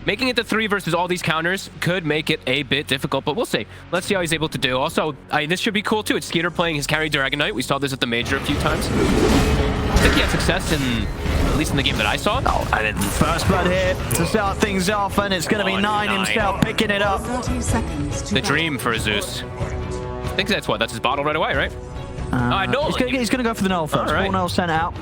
Making it to 3 versus all these counters could make it a bit difficult, but we'll see. Let's see how he's able to do. Also, this should be cool too. It's Skeeter playing his carry Dragon Knight. We saw this at the Major a few times. I think he had success at least in the game that I saw. Oh, and then first blood here to start things off, and it's going to be Nine himself picking it up. 30 seconds to The dream for Zeus. I think that's what? That's his bottle right away, right? No. He's going to go for the null first. Right. 4 null sent out.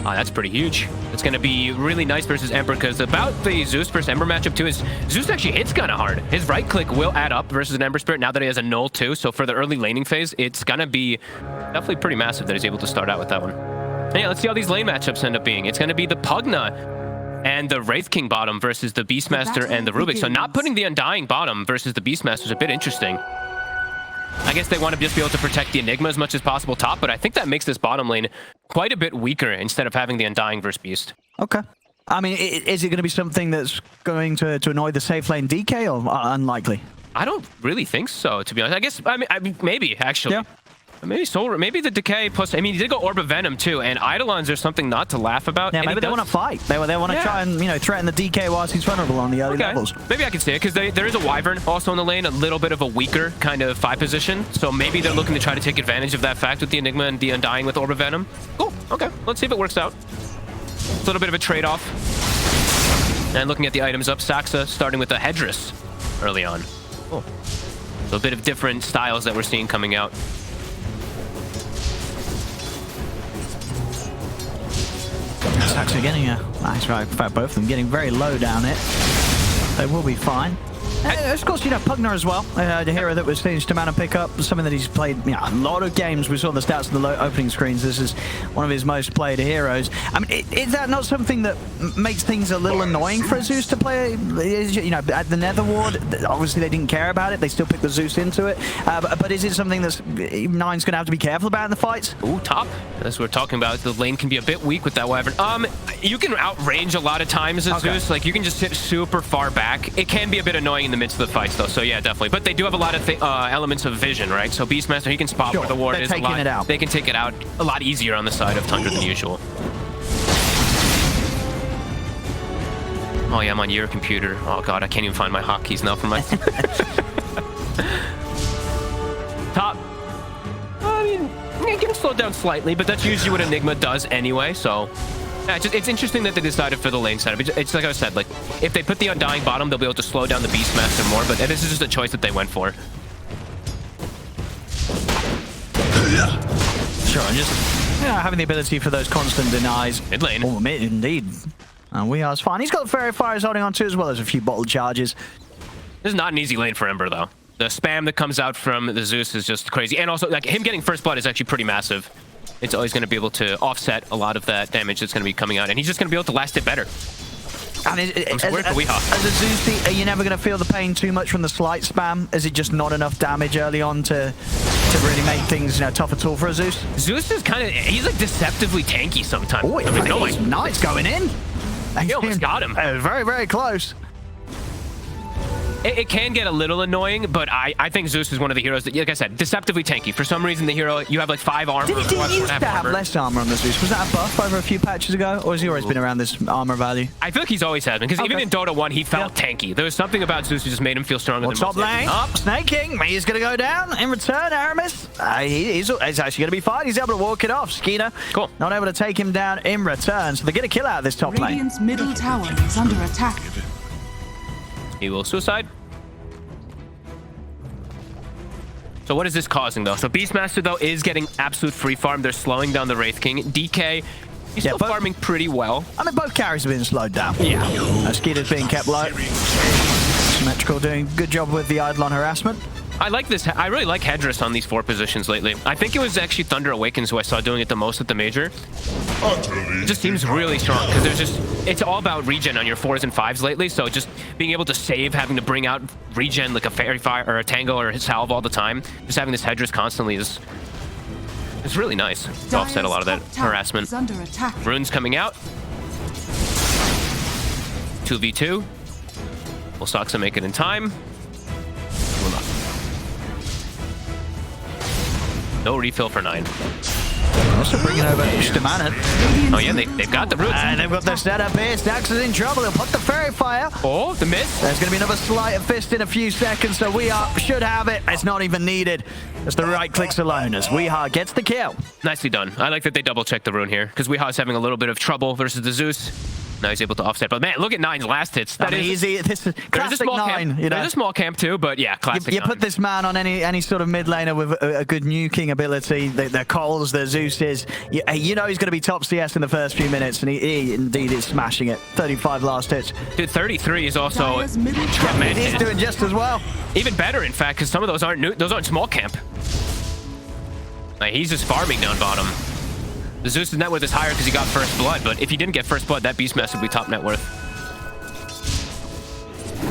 Oh, that's pretty huge. It's going to be really nice versus Ember, because about the Zeus versus Ember matchup too is Zeus actually hits kind of hard. His right click will add up versus an Ember Spirit now that he has a null too. So for the early laning phase, it's going to be definitely pretty massive that he's able to start out with that one. And yeah, let's see how these lane matchups end up being. It's going to be the Pugna and the Wraith King bottom versus the Beastmaster and the Rubik. So not putting the Undying bottom versus the Beastmaster is a bit interesting. I guess they want to just be able to protect the Enigma as much as possible top, but I think that makes this bottom lane quite a bit weaker instead of having the Undying versus Beast. Okay. I mean, is it going to be something that's going to annoy the safe lane DK, or unlikely? I don't really think so, to be honest. I guess, I mean maybe, actually. Yeah. Maybe Soul, maybe the Decay plus, I mean, he did go Orb of Venom too, and Eidolons are something not to laugh about. Yeah, maybe they want to fight. They want to try and, threaten the DK whilst he's vulnerable on the early levels. Maybe I can see it, because there is a Wyvern also in the lane, a little bit of a weaker kind of 5 position, so maybe they're looking to try to take advantage of that fact with the Enigma and the Undying with Orb of Venom. Cool, okay, let's see if it works out. It's a little bit of a trade-off. And looking at the items up, Saxa starting with the Hedris early on. Cool. So a bit of different styles that we're seeing coming out. Saxa getting a nice right. In fact, both of them getting very low down it. They will be fine. Of course, Pugna as well, the hero that was finished to mana pick up, something that he's played a lot of games. We saw the stats in the opening screens. This is one of his most played heroes. I mean, is that not something that makes things a little annoying for Zeus to play? At the Nether Ward, obviously they didn't care about it. They still picked the Zeus into it. But is it something that Nine's going to have to be careful about in the fights? Ooh, top. As we're talking about, the lane can be a bit weak with that Wyvern. You can outrange a lot of times as Zeus. Like, you can just sit super far back. It can be a bit annoying in the midst of the fights, though. So yeah, definitely. But they do have a lot of elements of vision, right? So Beastmaster, he can spot where the ward is a lot. They can take it out a lot easier on the side of Tundra than usual. Oh yeah, I'm on your computer. Oh god, I can't even find my hotkeys now for my... Top. I mean, it can slow down slightly, but that's usually what Enigma does anyway, so... Yeah, it's interesting that they decided for the lane setup. It's like I said, like, if they put the Undying bottom, they'll be able to slow down the Beastmaster more, but this is just a choice that they went for. Sure, and just having the ability for those constant denies. Mid lane. Oh, indeed. And we are fine. He's got the Fairy Fires holding on to, as well as a few bottle charges. This is not an easy lane for Ember, though. The spam that comes out from the Zeus is just crazy. And also, like, him getting first blood is actually pretty massive. It's always going to be able to offset a lot of that damage that's going to be coming out. And he's just going to be able to last it better. And as a Zeus, are you never going to feel the pain too much from the slight spam? Is it just not enough damage early on to really make things tough at all for a Zeus? Zeus is kind of, he's like deceptively tanky sometimes. Oh, nice going in. He almost got him. Very, very close. It can get a little annoying, but I think Zeus is one of the heroes that, like I said, deceptively tanky. For some reason, the hero, you have like 5 armor. Did he used to have less armor on the Zeus? Was that a buff over a few patches ago? Or has he always been around this armor value? I feel like he's always had been, because even in Dota 1, he felt tanky. There was something about Zeus who just made him feel stronger than most. Top lane, Snake King, he's going to go down. In return, Aramis, he's actually going to be fine. He's able to walk it off. Skeeter, cool. Not able to take him down in return, so they're going to kill out of this top lane. Radiant's middle tower is under attack. He will suicide. So what is this causing, though? So Beastmaster, though, is getting absolute free farm. They're slowing down the Wraith King. DK, he's still farming pretty well. I mean, both carries have been slowed down. Yeah. Skeeter's being kept low. Symmetrical doing a good job with the Eidolon harassment. I like this. I really like Hedris on these 4 positions lately. I think it was actually Thunder Awakens who I saw doing it the most at the Major. It just seems really strong, because it's all about regen on your 4s and 5s lately, so just being able to save, having to bring out regen like a Fairy Fire or a Tango or a Salve all the time, just having this Hedris constantly is really nice to offset a lot of that harassment. Runes coming out. 2v2. Will Saxa make it in time? No refill for 9. Also bringing over Stamanen. Oh yeah, they've got the roots. And they've got the setup here. Stax is in trouble. He'll put the Fairy Fire. Oh, the miss. There's going to be another sleight of fist in a few seconds, so should have it. It's not even needed. It's the right clicks alone as Weeha gets the kill. Nicely done. I like that they double-checked the rune here, because Weeha's having a little bit of trouble versus the Zeus. Now he's able to offset. But man, look at Nine's last hits. That is easy. This is classic Nine. Camp. You know? There's a small camp too, but yeah, classic You Nine. put this man on any sort of mid laner with a good nuking ability. The Coles, the Zeuses. You know he's going to be top CS in the first few minutes, and he indeed is smashing it. 35 last hits. Dude, 33 is also Dire's middle tower tremendous. He's doing just as well. Even better, in fact, because some of those aren't small camp. Like, he's just farming down bottom. The Zeus' net worth is higher because he got first blood, but if he didn't get first blood, that Beastmaster would be top net worth.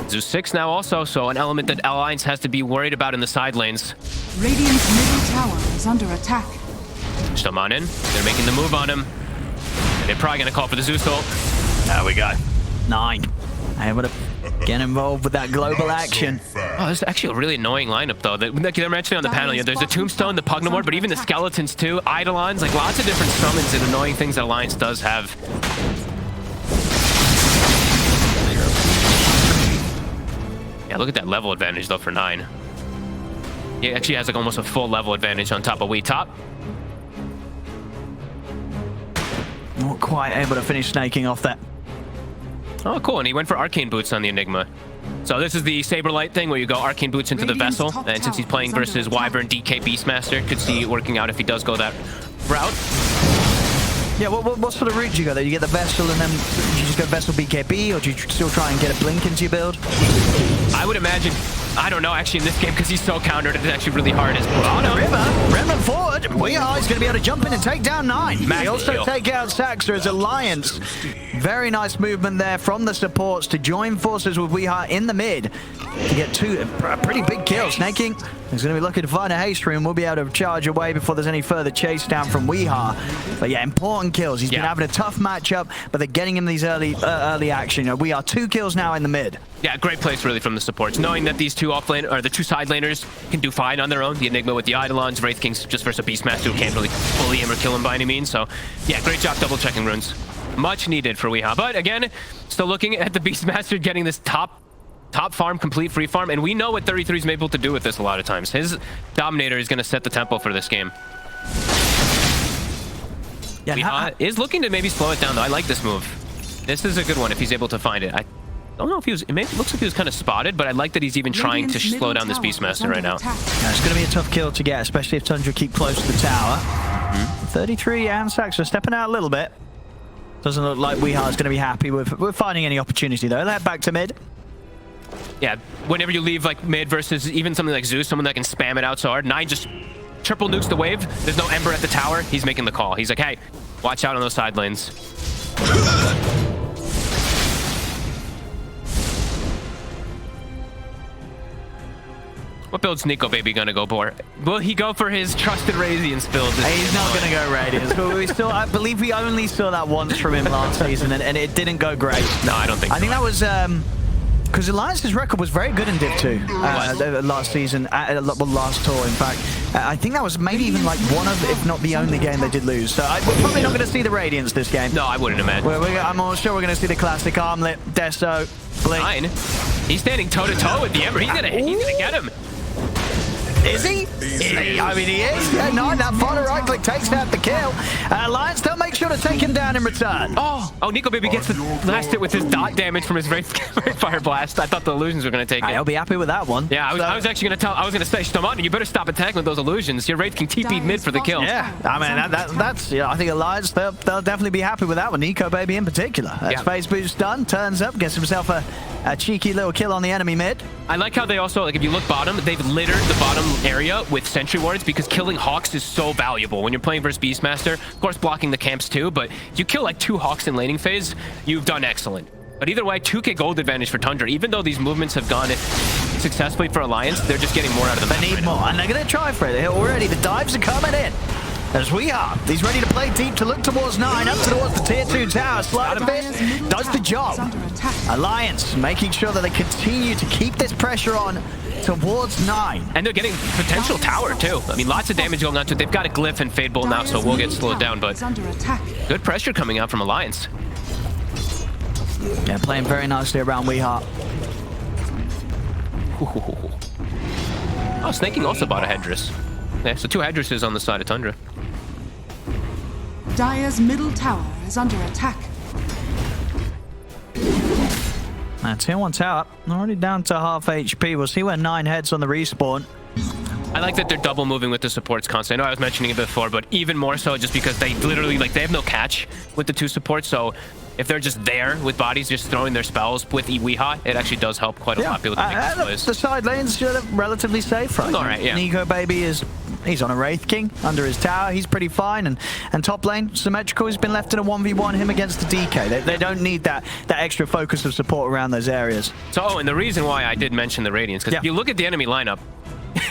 Zeus 6 now also, so an element that Alliance has to be worried about in the side lanes. Radiant's middle tower is under attack. Stamanen, they're making the move on him. And they're probably going to call for the Zeus ult. There we go. 9. Able to get involved with that global action. Oh, this is actually a really annoying lineup, though. Like they're mentioning on the panel, there's the Tombstone, the Pugna ward, but even the Skeletons, too. Eidolons, like lots of different summons and annoying things that Alliance does have. Yeah, look at that level advantage, though, for 9. He actually has like almost a full level advantage on top of Wee Top. Not quite able to finish snaking off that. Oh, cool. And he went for Arcane Boots on the Enigma. So this is the Saberlight thing where you go Arcane Boots into the Radiant's vessel. top And since he's tower playing is under versus attack. Wyvern, DK Beastmaster, could see it working out if he does go that route. Yeah, what sort of route do you go there? You get the Vessel and then you just go Vessel BKB, or do you still try and get a Blink into your build? I would imagine, I don't know actually in this game because he's so countered, it's actually really hard. Oh no. River forward. Weeha is going to be able to jump in and take down 9. May also deal. take out Saxa as Alliance. Very nice movement there from the supports to join forces with Weeha in the mid to get 2 pretty big kills. Snaking is going to be looking to find a haste room. We'll be able to charge away before there's any further chase down from Weeha. But yeah, important kills. He's been having a tough matchup, but they're getting him these early action. You know, we are 2 kills now in the mid. Yeah, great place really from the supports, knowing that these 2 offlane or the 2 side laners can do fine on their own. The Enigma with the Eidolons, Wraith King's just versus a Beastmaster who can't really bully him or kill him by any means. So yeah, great job double checking runes. Much needed for Weeha. But again, still looking at the Beastmaster getting this top farm, complete free farm, and we know what 33 is able to do with this a lot of times. His Dominator is going to set the tempo for this game. Yeah, Weeha is looking to maybe slow it down though. I like this move. This is a good one if he's able to find it. I don't know if he was, it looks like he was kind of spotted, but I like that he's even trying to Radiant's slow down this middle tower is Beastmaster right under now. attack. Yeah, it's going to be a tough kill to get, especially if Tundra keep close to the tower. 33 and Saxa stepping out a little bit. Doesn't look like Weeha is going to be happy with finding any opportunity though. They're back to mid. Yeah, whenever you leave like mid versus even something like Zeus, someone that can spam it out so hard. 9 just triple nukes the wave. There's no Ember at the tower. He's making the call. He's like, hey, watch out on those side lanes. What build's Nico Baby gonna go for? Will he go for his trusted Radiance build? He's not going to go Radiance, but I believe we only saw that once from him last season, and it didn't go great. No, I don't think so. I think that was because Alliance's record was very good in Div 2 last season, last tour, in fact. I think that was maybe even like one of, if not the only game they did lose. So we're probably not going to see the Radiance this game. No, I wouldn't imagine. I'm almost sure we're going to see the classic Armlet, Deso, Blink. 9. He's standing toe-to-toe with the Ember. He's gonna get him. Is he? I mean, he is. Yeah, 9, that final right click takes out the kill. Alliance, they'll make sure to take him down in return. Oh, Nico Baby gets the last hit with his dot damage from his Wraith Fire Blast. I thought the illusions were going to take it. I'll be happy with that one. Yeah, I was actually going to say, Stomani, you better stop attacking with those illusions. Your Wraith King TP'd mid for the kill. Yeah, I mean, that's, you know, I think Alliance, they'll definitely be happy with that one. Nico Baby in particular. That's phase boost done, turns up, gets himself a cheeky little kill on the enemy mid. I like how they also, like, if you look bottom, they've littered the bottom area with sentry wards because killing Hawks is so valuable when you're playing versus Beastmaster. Of course, blocking the camps too, but if you kill like 2 Hawks in laning phase, you've done excellent. But either way, 2k gold advantage for Tundra. Even though these movements have gone successfully for Alliance, they're just getting more out of the map They need right more, now. and they're going to try for it. Already, the dives are coming in. as we are. He's ready to play deep to look towards 9, up towards the tier 2 tower. Sleight of Fist does the job. Alliance making sure that they continue to keep this pressure on towards 9. And they're getting potential tower, too. I mean, lots of damage going on to it. They've got a Glyph and Fade Bolt now, so we'll get slowed down, but good pressure coming out from Alliance. Yeah, playing very nicely around Weeheart. Oh, Snaking also bought a Hedress. Yeah, so 2 Hedresses on the side of Tundra. Dire's middle tower is under attack. Tier 1 tower already down to half HP. We'll see where 9 heads on the respawn. I like that they're double moving with the supports constantly. I know I was mentioning it before, but even more so just because they literally, like, they have no catch with the 2 supports, so if they're just there with bodies just throwing their spells with Weeha, it actually does help quite a lot. People the side lanes are relatively safe, right? All right, yeah. Nico Baby he's on a Wraith King under his tower. He's pretty fine, and top lane Symmetrical has been left in a 1v1 him against the DK. They don't need that extra focus of support around those areas. So, and the reason why I did mention the Radiance, because if you look at the enemy lineup,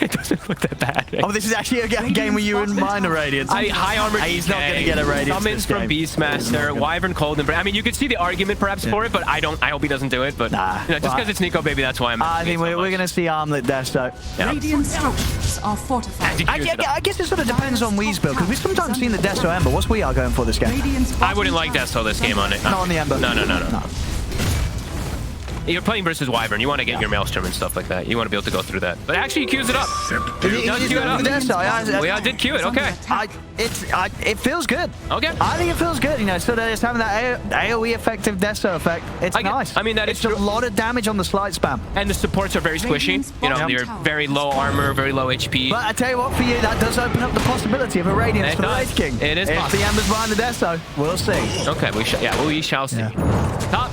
it doesn't look that bad. Right? Oh, this is actually a game where you wouldn't mind a Radiance. High armor. He's not going to get a Radiance. Summons from Beastmaster, Wyvern Cold Ember. I mean, you could see the argument perhaps for it, but I hope he doesn't do it. But nah, you know, just because it's Nico Baby, that's why I'm. I think we're going to see Armlet Desto. Radiant structures are fortified. I guess it sort of depends on Wee's build, because we've sometimes seen the Desto Ember. What's we are going for this game? I wouldn't like Desto this game on it. Not on the Ember. No. You're playing versus Wyvern. You want to get your Maelstrom and stuff like that. You want to be able to go through that. But actually, he queues it up. He does queue it up. I did queue it. Okay. It feels good. Okay. I think it feels good. You know, so that it's having that AOE effective Desto effect. It's nice. I mean, that it's is a lot of damage on the slide spam. And the supports are very squishy. You know, they're very low armor, very low HP. But I tell you what, for you, that does open up the possibility of a Radiance for the Wraith King. It is possible. If the Ember's behind the Desto, we'll see. Okay, we shall see. Yeah. Top.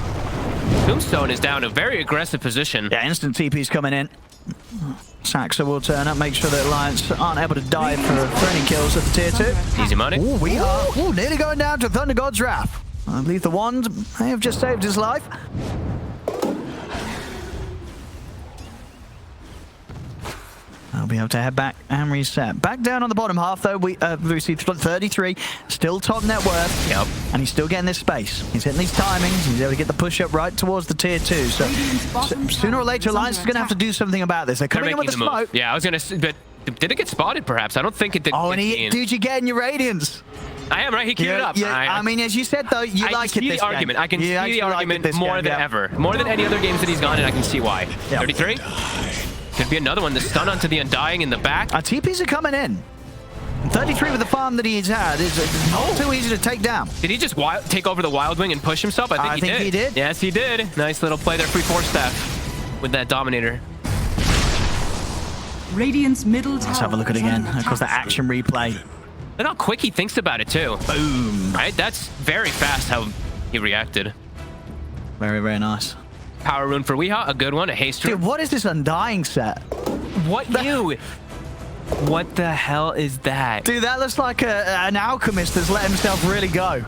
Tombstone is down a very aggressive position. Yeah, instant TP's coming in. Saxa will turn up, make sure that Alliance aren't able to dive for any kills at the tier 2. Easy money. Ooh, we are nearly going down to Thunder God's Wrath. I believe the wand may have just saved his life. I'll be able to head back and reset. Back down on the bottom half, though, we see 33. Still top net worth. Yep. And he's still getting this space. He's hitting these timings. He's able to get the push up right towards the tier 2. So sooner or later, Alliance is going to have to do something about this. They're coming in with the smoke. Yeah, I was going to... But did it get spotted, perhaps? I don't think it did. Oh, and dude, you're getting your Radiance. I am, right? He queued it up. Yeah, I mean, as you said, though, I can see the argument. I can see the argument more than ever. More than any other games that he's gone, and I can see why. Yep. 33? Could be another one. The stun onto the Undying in the back. Our TPs are coming in. 33 with the farm that he's had is not too easy to take down. Did he just take over the Wild Wing and push himself? I think he did. Yes, he did. Nice little play there. Free force staff with that Dominator. Radiant's middle tower. Let's have a look at it again. Of course, the action replay. Look how quick he thinks about it, too. Boom. Right? That's very fast how he reacted. Very, very nice. Power rune for Weeha, a good one. A haste rune. Dude, what is this Undying set? What the hell is that? Dude, that looks like an alchemist that's let himself really go.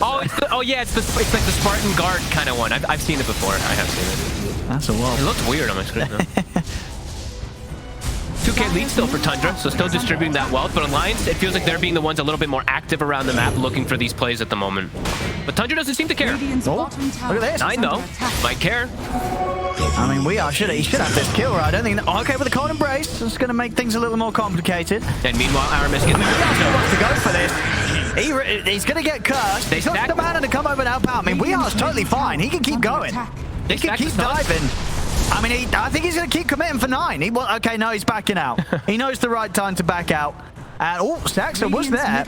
Oh, it's like the Spartan Guard kind of one. I've seen it before. I have seen it. That's a lot. It looks weird on my screen, though. 2K lead still for Tundra, so still distributing that wealth. But Alliance, it feels like they're being the ones a little bit more active around the map looking for these plays at the moment. But Tundra doesn't seem to care. Look at this. 9 though. Might care. I mean, he should have this kill, right? I don't think... Okay, with the Cold Embrace, it's going to make things a little more complicated. And meanwhile, Aramis gets he wants to go for this. He's going to get cursed. He's got the mana to come over and help out. I mean, Weehar's totally fine. He can keep going. He can keep diving. I mean, I think he's going to keep committing for 9. Okay, no, he's backing out. He knows the right time to back out. And, Saxa was there,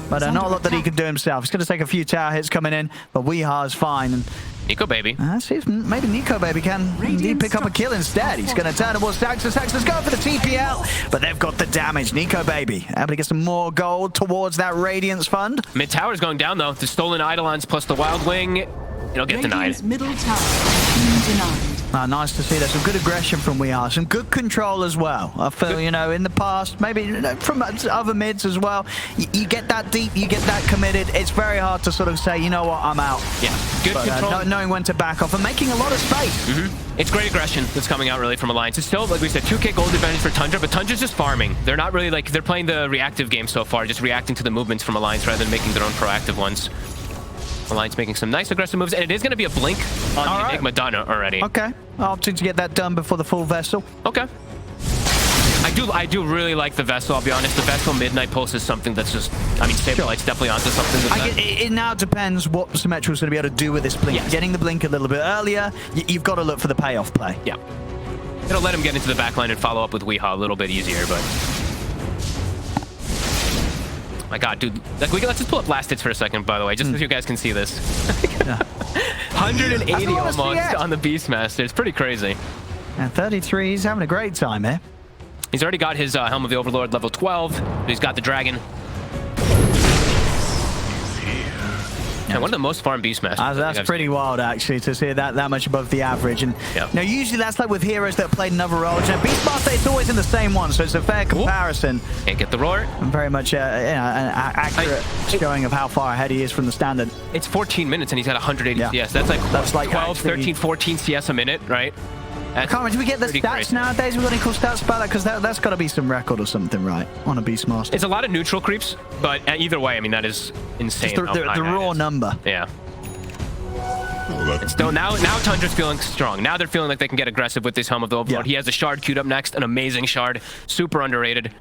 but not a lot that he could do himself. He's going to take a few tower hits coming in, but Weehar's fine. And Nico Baby. let's see if maybe Nico Baby can indeed pick up a kill instead. He's going to turn towards Saxa. Saxa's going for the TPL, but they've got the damage. Nico Baby able to get some more gold towards that Radiance fund. Mid tower's going down, though. The stolen Eidolons plus the Wild Wing. It'll get denied. Middle tower denied. Nice to see. There's some good aggression from We Are. Some good control as well. I feel, you know, in the past, maybe from other mids as well, you get that deep, you get that committed. It's very hard to sort of say, you know what, I'm out. Yeah, good control. Knowing when to back off and making a lot of space. It's great aggression that's coming out really from Alliance. It's still, like we said, 2k gold advantage for Tundra, but Tundra's just farming. They're not really like, they're playing the reactive game so far, just reacting to the movements from Alliance rather than making their own proactive ones. Alliance making some nice aggressive moves, and it is going to be a blink on the Enigma done already. Okay, opting to get that done before the full Vessel. Okay. I do really like the Vessel, I'll be honest. The Vessel Midnight Pulse is something that's just, I mean, Saberlight's definitely onto something with that. It now depends what Symmetral's going to be able to do with this blink. Yes. Getting the blink a little bit earlier, you've got to look for the payoff play. Yeah. It'll let him get into the backline and follow up with Weehaw a little bit easier, but... My god, dude. Like, let's just pull up last hits for a second, by the way, just so you guys can see this. 180 almost on the Beastmaster. It's pretty crazy. And 33, he's having a great time here. He's already got his Helm of the Overlord level 12. He's got the Dragon. Yeah, one of the most farmed Beastmasters. That's pretty wild, actually, to see that much above the average. And now, usually that's like with heroes that played another role. And Beastmaster, it's always in the same one, so it's a fair comparison. Can't get the roar. And very much an accurate showing of how far ahead he is from the standard. It's 14 minutes, and he's got 180 CS. That's like 12, 13, 14 CS a minute, right? I can't remember, do we get the stats nowadays? We've got any cool stats about that? Because that's got to be some record or something, right? On a Beastmaster. It's a lot of neutral creeps, but either way, I mean, that is insane. Just the raw number. Yeah. And still, now Tundra's feeling strong. Now they're feeling like they can get aggressive with this Helm of the Overlord. He has a Shard queued up next, an amazing Shard. Super underrated.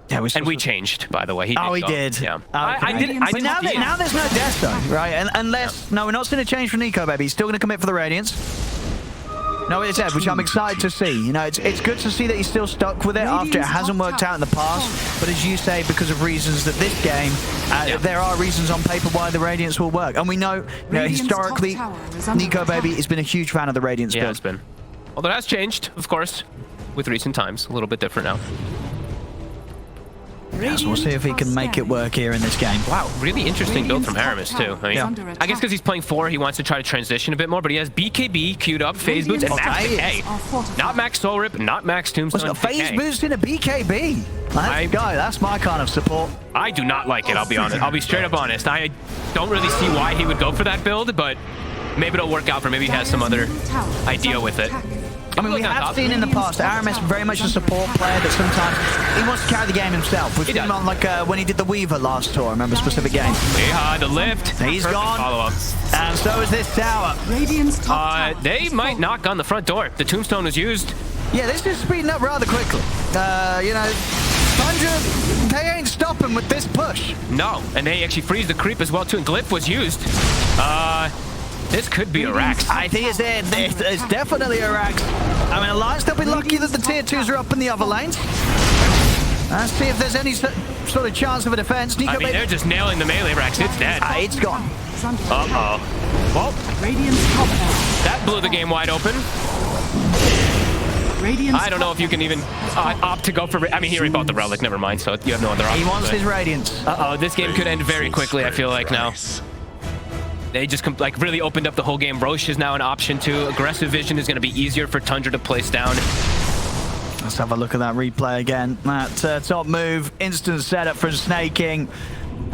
Yeah, and we changed, by the way. He did. Yeah. I didn't but now there's no death zone, right? And unless... No, we're not seeing a change from Nico, baby. He's still going to commit for the Radiance. No, it's Ed, which I'm excited to see. You know, it's good to see that he's still stuck with it after it hasn't worked out in the past. But as you say, because of reasons that this game, there are reasons on paper why the Radiance will work. And we know, historically, Nico Baby has been a huge fan of the Radiance build. Yeah, it's been. Although it has changed, of course, with recent times. A little bit different now. Yeah, so we'll see if he can make it work here in this game. Wow, really interesting build from Aramis, too. I mean, I guess because he's playing 4, he wants to try to transition a bit more, but he has BKB queued up, Phase Boots, and Max Decay. Not Max Soul Rip, not Max Tombstone. Phase Boost in a BKB. That's my kind of support. I do not like it, I'll be honest. I'll be straight up honest. I don't really see why he would go for that build, but maybe it'll work out for maybe he has some other idea with it. I mean, we have seen in the past, Aramis very much a support player that sometimes he wants to carry the game himself. We've seen him on, like, when he did the Weaver last tour, I remember a specific game. Yeah, the lift. He's gone. And so is this tower. They might knock on the front door. The Tombstone was used. Yeah, this is speeding up rather quickly. You know, Tundra, they ain't stopping with this push. No, and they actually freeze the creep as well, too. And Glyph was used. This could be a Rax. I think it's definitely a Rax. I mean, Alliance, they'll be lucky that the tier 2s are up in the other lanes. Let's see if there's any sort of chance of a defense. I mean, they're just nailing the melee Rax. It's dead. It's gone. Uh-oh. Well, that blew the game wide open. I don't know if you can even opt to go for... I mean, he already bought the Relic. Never mind, so you have no other option. He wants his Radiance. Uh-oh, this game could end very quickly, I feel like, now. They just like really opened up the whole game. Roche is now an option too. Aggressive vision is going to be easier for Tundra to place down. Let's have a look at that replay again. That top move, instant setup from Snaking.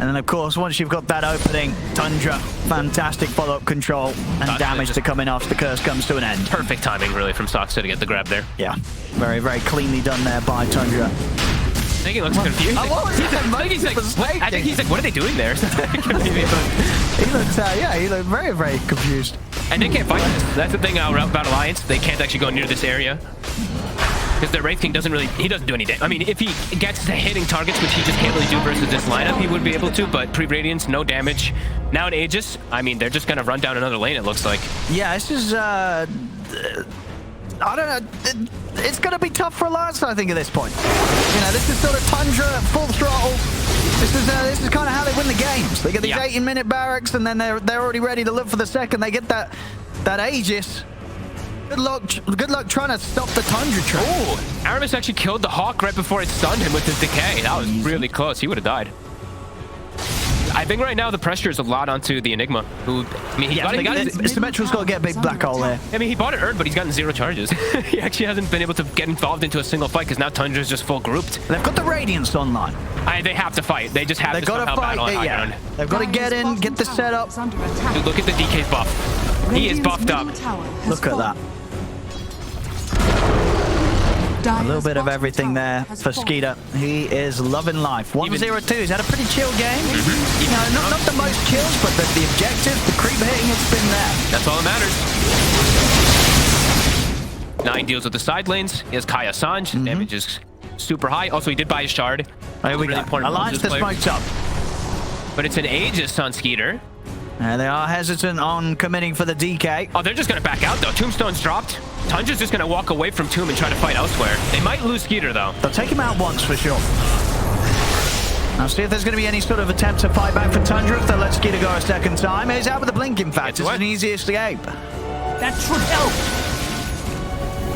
And then, of course, once you've got that opening, Tundra, fantastic follow-up control and damage to come in after the curse comes to an end. Perfect timing, really, from Soxa to get the grab there. Yeah, very, very cleanly done there by Tundra. I think he looks confused. I think he's like, what are they doing there? He looked very, very confused. And they can't fight this. That's the thing about Alliance. They can't actually go near this area. Because their Wraith King doesn't do any damage. I mean, if he gets to hitting targets, which he just can't really do versus this lineup, he would be able to, but pre-Radiance, no damage. Now in Aegis, I mean, they're just going to run down another lane, it looks like. Yeah, this is, I don't know. It's going to be tough for Alliance, I think, at this point. You know, this is sort of Tundra, full throttle. This is kind of how they win the games. They get these 18-minute barracks, and then they're already ready to look for the second. They get that Aegis. Good luck trying to stop the Tundra train. Oh, Aramis actually killed the Hawk right before it stunned him with his decay. That was really close. He would have died. I think right now the pressure is a lot onto the Enigma, who, I mean, Symmetrical's got to get a big black hole there. I mean, he bought it earned, but he's gotten 0 charges. He actually hasn't been able to get involved into a single fight because now Tundra's just full grouped. They've got the Radiance online. They have to fight. They just have They've to got to somehow fight. battle on high ground. They've got to get in, get the setup. Dude, look at the DK's buff. He is buffed up. Look at that. A little bit of everything there for Skeeter. He is loving life. 1-0-2. He's had a pretty chill game. You know, not the most kills, but the objective, the creep hitting, it's been there. That's all that matters. 9 deals with the side lanes. He has Kai Assange. Damage is super high. Also, he did buy a shard. There we go. Alliance the smokes up. But it's an Aegis on Skeeter. They are hesitant on committing for the DK. Oh, they're just going to back out, though. Tombstone's dropped. Tundra's just going to walk away from Tomb and try to fight elsewhere. They might lose Skeeter, though. They'll take him out once, for sure. Now, see if there's going to be any sort of attempt to fight back for Tundra. If they'll let Skeeter go a second time. He's out with the blink, in fact. It's an easy escape. That should help.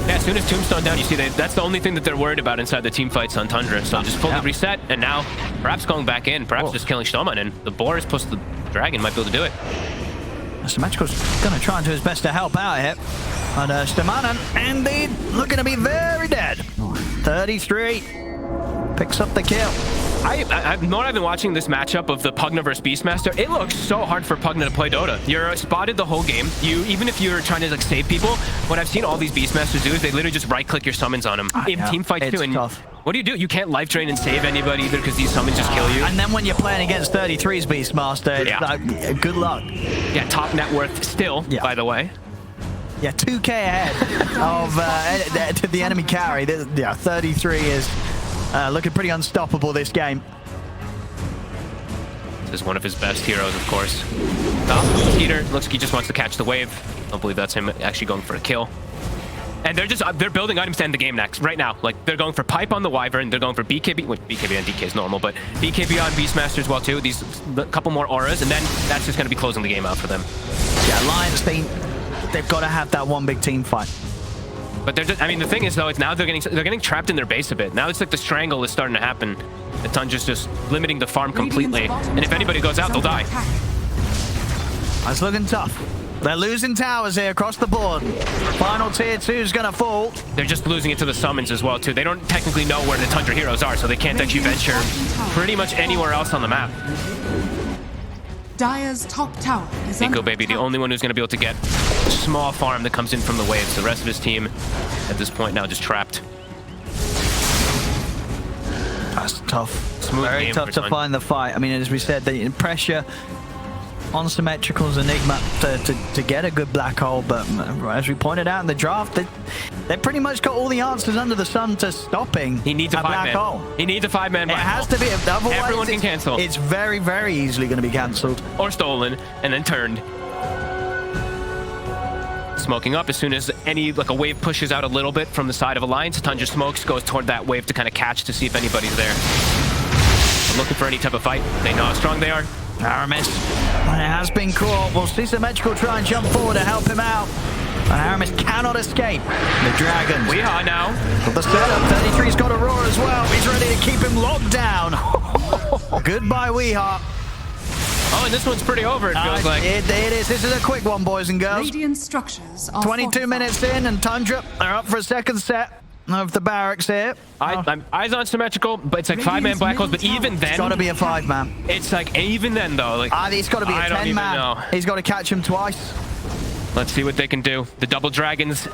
Yeah, as soon as Tombstone down, you see that's the only thing that they're worried about inside the team fights on Tundra. So just fully reset, and now perhaps going back in, perhaps just killing Stoneman, and the Boris plus the Dragon might be able to do it. Symmetrical's going to try and do his best to help out here. But Stoneman, indeed, looking to be very dead. 33 picks up the kill. I've been watching this matchup of the Pugna versus Beastmaster. It looks so hard for Pugna to play Dota. You're spotted the whole game. Even if you're trying to like save people, what I've seen all these Beastmasters do is they literally just right-click your summons on them. In team fights too. And tough. What do? You can't life drain and save anybody either because these summons just kill you. And then when you're playing against 33's Beastmaster, it's like, good luck. Yeah, top net worth still, by the way. Yeah, 2k ahead of the enemy carry. 33 is looking pretty unstoppable this game. This is one of his best heroes, of course. Skeeter looks like he just wants to catch the wave. I don't believe that's him actually going for a kill. And they're building items to end the game next, right now. Like, they're going for Pipe on the Wyvern, they're going for BKB, well, BKB on DK is normal, but BKB on Beastmaster as well too. These couple more auras, and then that's just going to be closing the game out for them. Yeah, Alliance, they've got to have that one big team fight. But they're just, I mean, the thing is though, it's now they're getting trapped in their base a bit. Now it's like the strangle is starting to happen. The Tundra's just limiting the farm completely, and if anybody goes out, they'll die. That's looking tough. They're losing towers here across the board. Final tier 2 is going to fall. They're just losing it to the summons as well too. They don't technically know where the Tundra heroes are, so they can't actually venture pretty much anywhere else on the map. Dire's top tower is Nico Baby, the only one who's going to be able to get a small farm that comes in from the waves. The rest of his team at this point now just trapped. That's tough. Smooth Very game tough to find the fight. I mean, as we said, the pressure on Symmetrical's Enigma to get a good black hole, but as we pointed out in the draft, they pretty much got all the answers under the sun to stopping He needs a black hole. He needs a 5-man black hole. It has to be. Otherwise, everyone can cancel. It's very, very easily going to be cancelled. Or stolen, and then turned. Smoking up as soon as a wave pushes out a little bit from the side of Alliance. Tundra smokes, goes toward that wave to kind of catch to see if anybody's there. I'm looking for any type of fight. They know how strong they are. Aramis, it has been caught. We'll see Symmetrical try and jump forward to help him out. But Aramis cannot escape the Dragons. Weehaw now. But the setup, 33's got a roar as well. He's ready to keep him locked down. Goodbye, Weehaw. Oh, and this one's pretty over, it feels like. It is. This is a quick one, boys and girls. Radiant structures are 22 minutes in, and Tundra are up for a second set of the barracks here. I'm eyes on Symmetrical, but it's like 5-man black holes. But even then, it's got to be a 5-man. It's like even then though, like it's got to be a 10-man. He's got to catch him twice. Let's see what they can do. The double dragons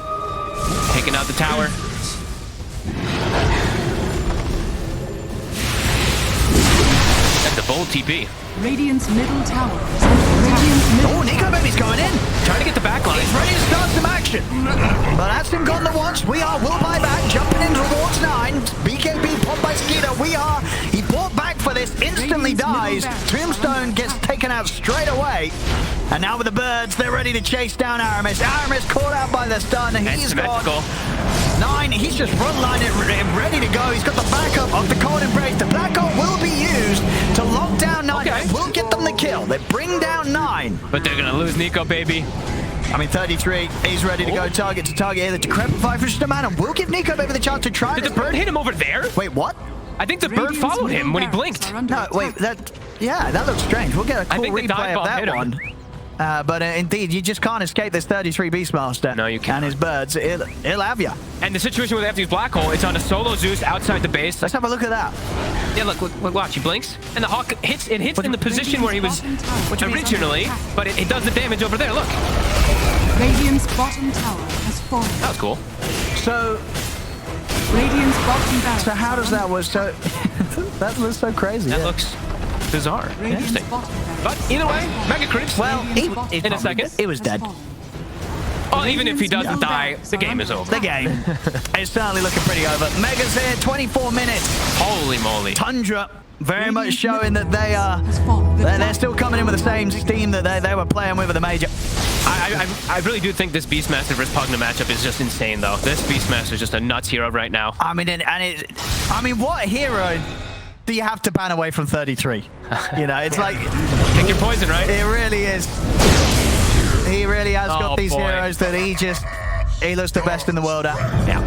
taking out the tower. That's a bold TP. Radiant's middle tower is under attack. Oh, Nico Baby's going in. Trying to get the back line. He's ready to start some action. But that's him gone the once. We are will buy back, jumping in towards 9. BKB popped by Skeeter. He bought back for this, instantly dies. Tombstone gets taken out straight away. And now with the birds, they're ready to chase down Aramis. Aramis caught out by the stun. He's got 9. He's just front line it, ready to go. He's got the backup of the cold embrace. The black hole will be used to lock down 9. Okay. We'll get them the kill. They bring down 9. But they're gonna lose Nico Baby. I mean, 33, he's ready to go target to target here. The Decrepify for Stoneman, and we'll give Nico Baby the chance to try. Did the bird hit him over there? Wait, what? I think the bird followed him when he blinked. No, wait, Yeah, that looks strange. We'll get a I cool think the dive replay of bomb that hit him. one. But indeed, you just can't escape this 33 Beastmaster. No, you can't. And his birds. He'll have you. And the situation where they have to use Black Hole, it's on a solo Zeus outside the base. Let's have a look at that. Yeah, look, watch, he blinks, and the Hawk hits in the position where he was originally, but it does the damage over there, look. Radiant's bottom tower has fallen. That was cool. So Radiant's bottom barracks. how does that work? So that looks so crazy. That yeah. looks bizarre. Radiant's Interesting. bottom barracks. But either way, Mega Crips. Well, in a second. It was dead. Oh, even if he doesn't die, the game is over. The game is certainly looking pretty over. Mega's here, 24 minutes. Holy moly. Tundra very much showing that they are. Has fallen. They're still coming in with the same steam that they were playing with at the major. I really do think this Beastmaster versus Pugna matchup is just insane, though. This Beastmaster is just a nuts hero right now. I mean, what hero do you have to ban away from 33? You know, it's like Pick your poison, right? it really is. He really has got Oh, these boy. heroes that he looks the best in the world at. Yeah.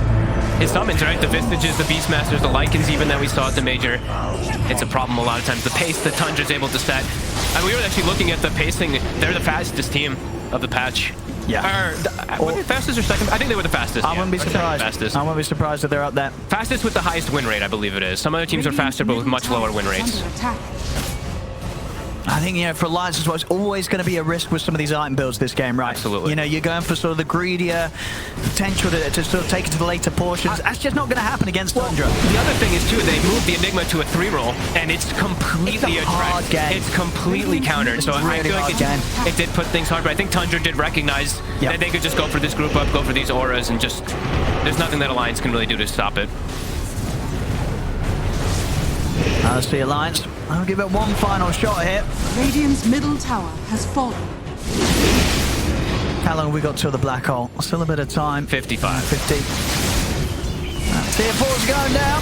His summons, right? The Vistages, the Beastmasters, the Lycans even that we saw at the major. It's a problem a lot of times. The pace that Tundra's able to set. And we were actually looking at the pacing. They're the fastest team of the patch. Yeah. Were they fastest or second? I think they were the fastest. I wouldn't be Or second surprised. Fastest. I wouldn't be surprised if they're up there. Fastest with the highest win rate, I believe it is. Some other teams are faster, but with much lower win rates. Under attack. I think, for Alliance as well, it's always going to be a risk with some of these item builds this game, right? Absolutely. You're going for sort of the greedier potential to sort of take it to the later portions. That's just not going to happen against Tundra. The other thing is, too, they moved the Enigma to a 3-roll, and it's completely It's a hard threat. game. It's completely countered. So I really feel like hard it did put things hard, but I think Tundra did recognize that they could just go for this group up, go for these auras, and just there's nothing that Alliance can really do to stop it. That's the Alliance. I'll give it one final shot here. Radiant's middle tower has fallen. How long have we got till the black hole? Still a bit of time. 55. 50. Tier 4's going down.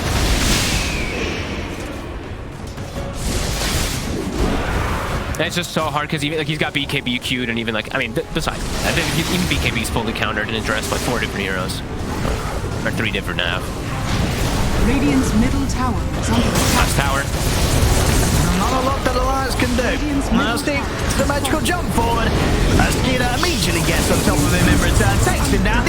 And it's just so hard because even he's got BKB queued, and even besides, I think even BKB's fully countered and addressed by 4 different heroes, or 3 different now. Radiant's middle tower is under attack. Last tower. Not a lot that Alliance can do. Now Steve, the magical jump forward. As Skeeter immediately gets on top of him in return, takes him down.